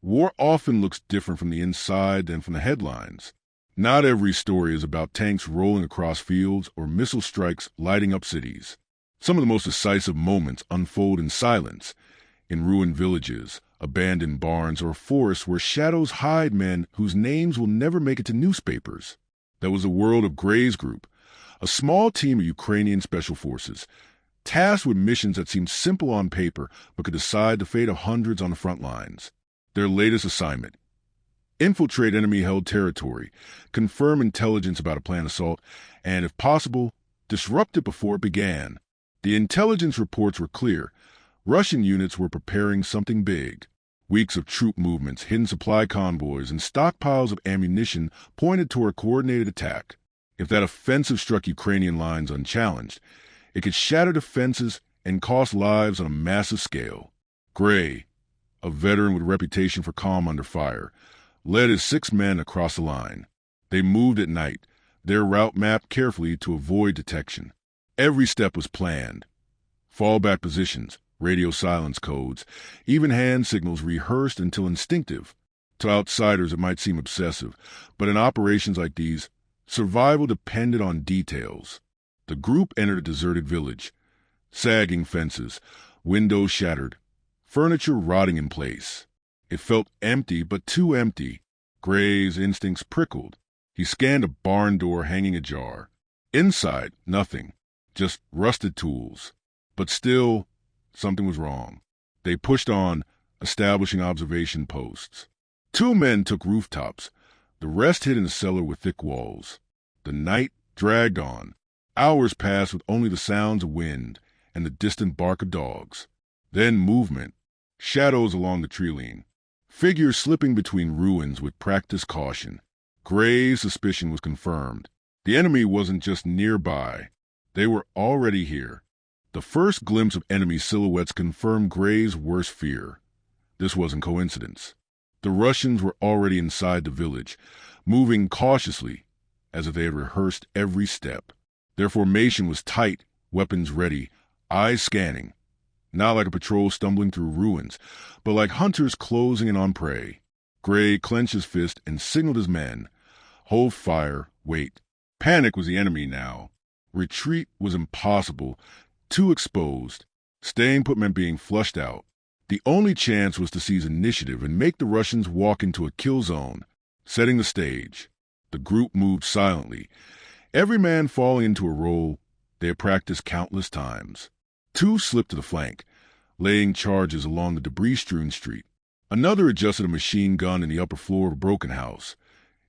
War often looks different from the inside than from the headlines. Not every story is about tanks rolling across fields or missile strikes lighting up cities. Some of the most decisive moments unfold in silence, in ruined villages, abandoned barns, or forests where shadows hide men whose names will never make it to newspapers. That was the world of Gray's group, a small team of Ukrainian special forces, tasked with missions that seemed simple on paper but could decide the fate of hundreds on the front lines. Their latest assignment: infiltrate enemy-held territory, confirm intelligence about a planned assault, and, if possible, disrupt it before it began. The intelligence reports were clear. Russian units were preparing something big. Weeks of troop movements, hidden supply convoys, and stockpiles of ammunition pointed toward a coordinated attack. If that offensive struck Ukrainian lines unchallenged, it could shatter defenses and cost lives on a massive scale. Gray, a veteran with a reputation for calm under fire, led his 6 men across the line. They moved at night, their route mapped carefully to avoid detection. Every step was planned. Fallback positions, radio silence codes, even hand signals rehearsed until instinctive. To outsiders it might seem obsessive, but in operations like these, survival depended on details. The group entered a deserted village. Sagging fences, windows shattered, furniture rotting in place. It felt empty, but too empty. Gray's instincts prickled. He scanned a barn door hanging ajar. Inside, nothing, just rusted tools. But still, something was wrong. They pushed on, establishing observation posts. 2 men took rooftops. The rest hid in the cellar with thick walls. The night dragged on. Hours passed with only the sounds of wind and the distant bark of dogs. Then movement. Shadows along the tree line. Figures slipping between ruins with practiced caution. Gray's suspicion was confirmed. The enemy wasn't just nearby. They were already here. The first glimpse of enemy silhouettes confirmed Gray's worst fear. This wasn't coincidence. The Russians were already inside the village, moving cautiously, as if they had rehearsed every step. Their formation was tight, weapons ready, eyes scanning. Not like a patrol stumbling through ruins, but like hunters closing in on prey. Gray clenched his fist and signaled his men. Hold fire, wait. Panic was the enemy now. Retreat was impossible, too exposed. Staying put meant being flushed out. The only chance was to seize initiative and make the Russians walk into a kill zone, setting the stage. The group moved silently, every man falling into a role they had practiced countless times. 2 slipped to the flank, laying charges along the debris-strewn street. Another adjusted a machine gun in the upper floor of a broken house,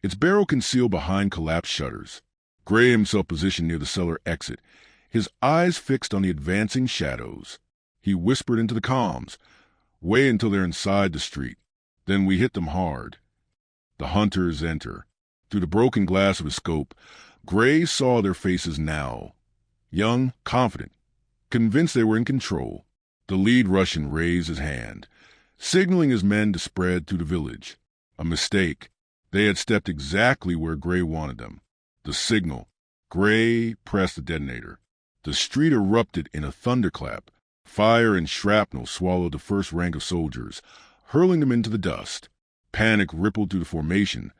its barrel concealed behind collapsed shutters. Gray himself positioned near the cellar exit, his eyes fixed on the advancing shadows. He whispered into the comms, "Wait until they're inside the street. Then we hit them hard." The hunters enter. Through the broken glass of his scope, Gray saw their faces now. Young, confident, convinced they were in control. The lead Russian raised his hand, signaling his men to spread through the village. A mistake. They had stepped exactly where Gray wanted them. The signal. Gray pressed the detonator. The street erupted in a thunderclap. Fire and shrapnel swallowed the first rank of soldiers, hurling them into the dust. Panic rippled through the formation.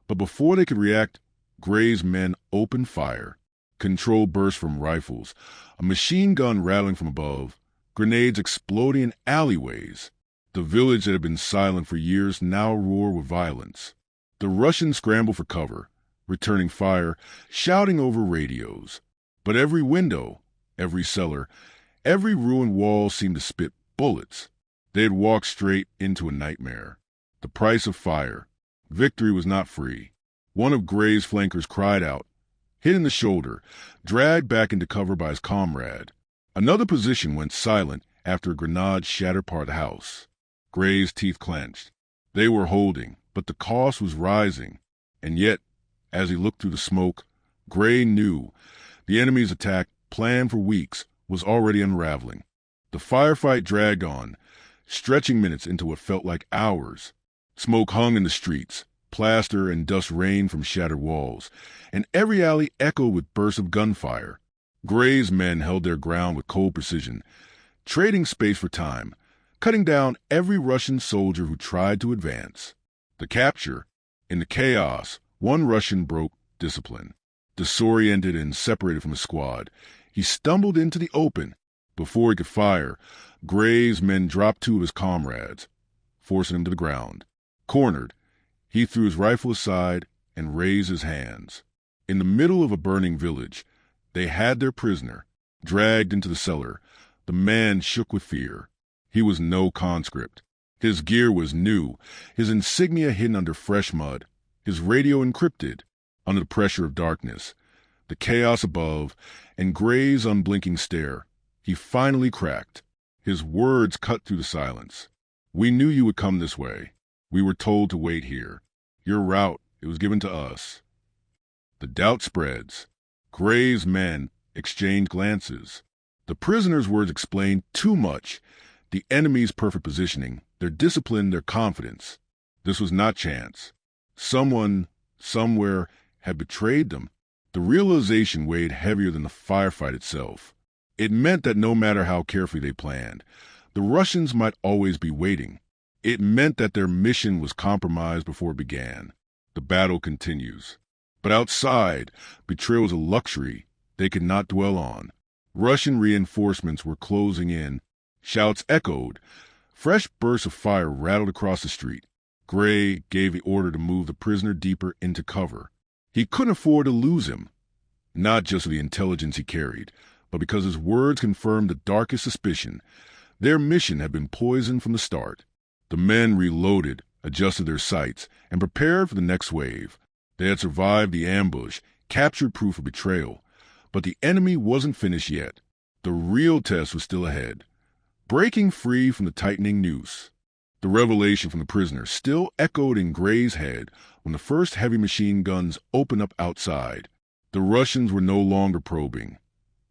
But before they could react, Gray's men opened fire. Control burst from rifles, a machine gun rattling from above, grenades exploding in alleyways. The village that had been silent for years now roared with violence. The Russians scrambled for cover, returning fire, shouting over radios. But every window, every cellar, every ruined wall seemed to spit bullets. They had walked straight into a nightmare. The price of fire. Victory was not free. One of Gray's flankers cried out, hit in the shoulder, dragged back into cover by his comrade. Another position went silent after a grenade shattered part of the house. Gray's teeth clenched. They were holding, but the cost was rising. And yet, as he looked through the smoke, Gray knew the enemy's attack, planned for weeks, was already unraveling. The firefight dragged on, stretching minutes into what felt like hours. Smoke hung in the streets, plaster and dust rained from shattered walls, and every alley echoed with bursts of gunfire. Gray's men held their ground with cold precision, trading space for time, cutting down every Russian soldier who tried to advance. The capture, in the chaos, one Russian broke discipline. Disoriented and separated from his squad, he stumbled into the open. Before he could fire, Gray's men dropped two of his comrades, forcing him to the ground. Cornered, he threw his rifle aside and raised his hands. In the middle of a burning village, they had their prisoner, dragged into the cellar. The man shook with fear. He was no conscript. His gear was new, his insignia hidden under fresh mud, his radio encrypted. Under the pressure of darkness, the chaos above, and Gray's unblinking stare, he finally cracked. His words cut through the silence. "We knew you would come this way. We were told to wait here. Your route, it was given to us." The doubt spreads. Gray's men exchanged glances. The prisoner's words explained too much. The enemy's perfect positioning, their discipline, their confidence. This was not chance. Someone, somewhere, had betrayed them. The realization weighed heavier than the firefight itself. It meant that no matter how carefully they planned, the Russians might always be waiting. It meant that their mission was compromised before it began. The battle continues. But outside, betrayal was a luxury they could not dwell on. Russian reinforcements were closing in. Shouts echoed. Fresh bursts of fire rattled across the street. Gray gave the order to move the prisoner deeper into cover. He couldn't afford to lose him, not just for the intelligence he carried, but because his words confirmed the darkest suspicion. Their mission had been poisoned from the start. The men reloaded, adjusted their sights, and prepared for the next wave. They had survived the ambush, captured proof of betrayal. But the enemy wasn't finished yet. The real test was still ahead. Breaking free from the tightening noose. The revelation from the prisoner still echoed in Gray's head when the first heavy machine guns opened up outside. The Russians were no longer probing.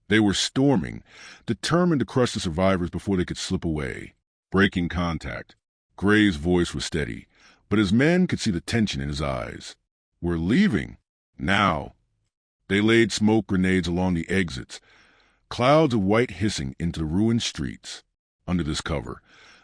They were storming, determined to crush the survivors before they could slip away. Breaking contact. Gray's voice was steady, but his men could see the tension in his eyes. "We're leaving. Now." They laid smoke grenades along the exits, clouds of white hissing into the ruined streets. Under this cover,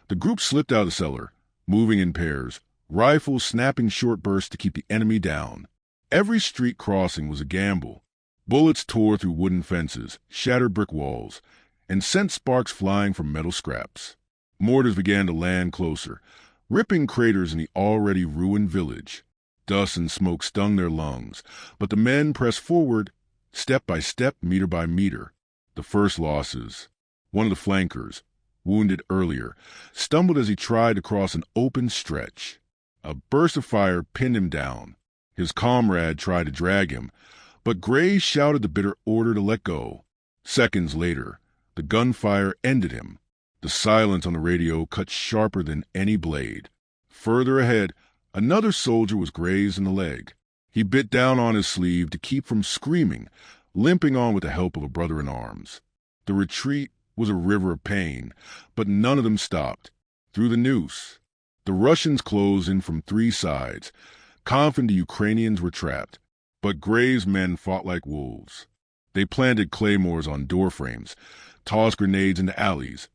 the group slipped out of the cellar, moving in pairs, rifles snapping short bursts to keep the enemy down. Every street crossing was a gamble. Bullets tore through wooden fences, shattered brick walls, and sent sparks flying from metal scraps. Mortars began to land closer, ripping craters in the already ruined village. Dust and smoke stung their lungs, but the men pressed forward, step by step, meter by meter. The first losses. One of the flankers, wounded earlier, stumbled as he tried to cross an open stretch. A burst of fire pinned him down. His comrade tried to drag him, but Gray shouted the bitter order to let go. Seconds later, the gunfire ended him. The silence on the radio cut sharper than any blade. Further ahead, another soldier was grazed in the leg. He bit down on his sleeve to keep from screaming, limping on with the help of a brother in arms. The retreat was a river of pain, but none of them stopped. Through the noose, the Russians closed in from three sides, confident the Ukrainians were trapped. But Gray's men fought like wolves. They planted claymores on doorframes, tossed grenades into alleys,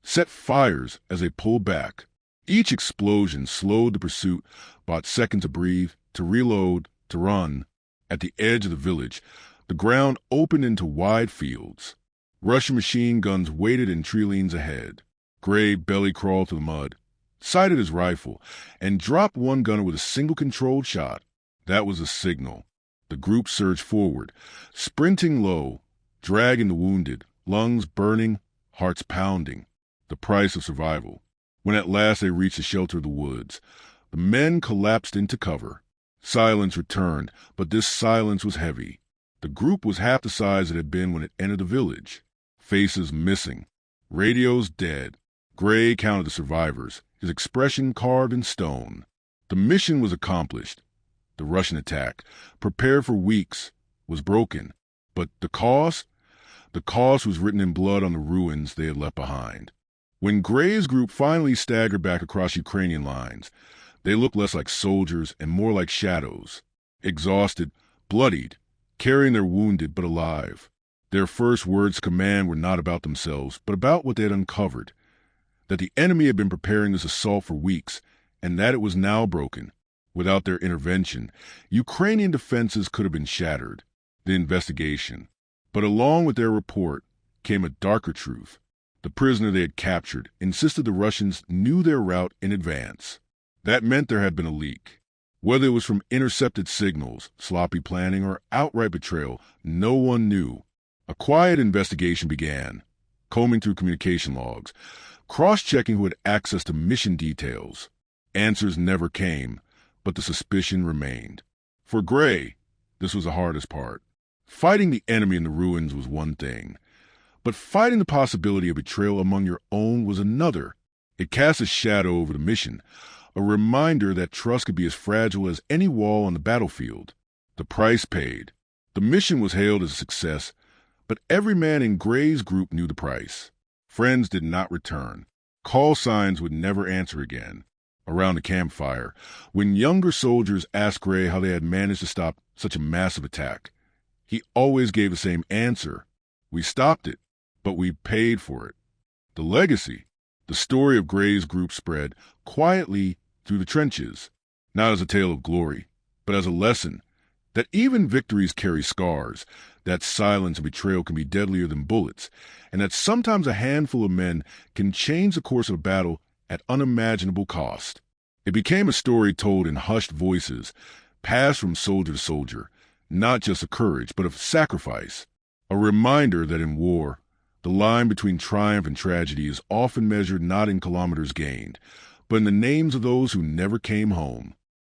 set fires as they pulled back. Each explosion slowed the pursuit, bought seconds to breathe, to reload, to run. At the edge of the village, the ground opened into wide fields. Russian machine guns waited in tree lanes ahead. Gray belly crawled through the mud, sighted his rifle, and dropped one gunner with a single controlled shot. That was a signal. The group surged forward, sprinting low, dragging the wounded, lungs burning, hearts pounding. The price of survival. When at last they reached the shelter of the woods, the men collapsed into cover. Silence returned, but this silence was heavy. The group was half the size it had been when it entered the village. Faces missing. Radios dead. Gray counted the survivors, his expression carved in stone. The mission was accomplished. The Russian attack, prepared for weeks, was broken. But the cost? The cost was written in blood on the ruins they had left behind. When Gray's group finally staggered back across Ukrainian lines, they looked less like soldiers and more like shadows. Exhausted, bloodied, carrying their wounded but alive. Their first words of command were not about themselves, but about what they had uncovered. that the enemy had been preparing this assault for weeks, and that it was now broken. Without their intervention, Ukrainian defenses could have been shattered. The investigation. But along with their report came a darker truth. The prisoner they had captured insisted the Russians knew their route in advance. That meant there had been a leak. Whether it was from intercepted signals, sloppy planning, or outright betrayal, no one knew. A quiet investigation began, combing through communication logs, cross-checking who had access to mission details. Answers never came, but the suspicion remained. For Gray, this was the hardest part. Fighting the enemy in the ruins was one thing, but fighting the possibility of betrayal among your own was another. It cast a shadow over the mission, a reminder that trust could be as fragile as any wall on the battlefield. The price paid. The mission was hailed as a success, but every man in Gray's group knew the price. Friends did not return. Call signs would never answer again. Around the campfire, when younger soldiers asked Gray how they had managed to stop such a massive attack, he always gave the same answer. We stopped it, but we paid for it. The legacy, the story of Gray's group spread quietly through the trenches, not as a tale of glory, but as a lesson that even victories carry scars, that silence and betrayal can be deadlier than bullets, and that sometimes a handful of men can change the course of a battle at unimaginable cost. It became a story told in hushed voices, passed from soldier to soldier, not just of courage, but of sacrifice. A reminder that in war, the line between triumph and tragedy is often measured not in kilometers gained, but in the names of those who never came home.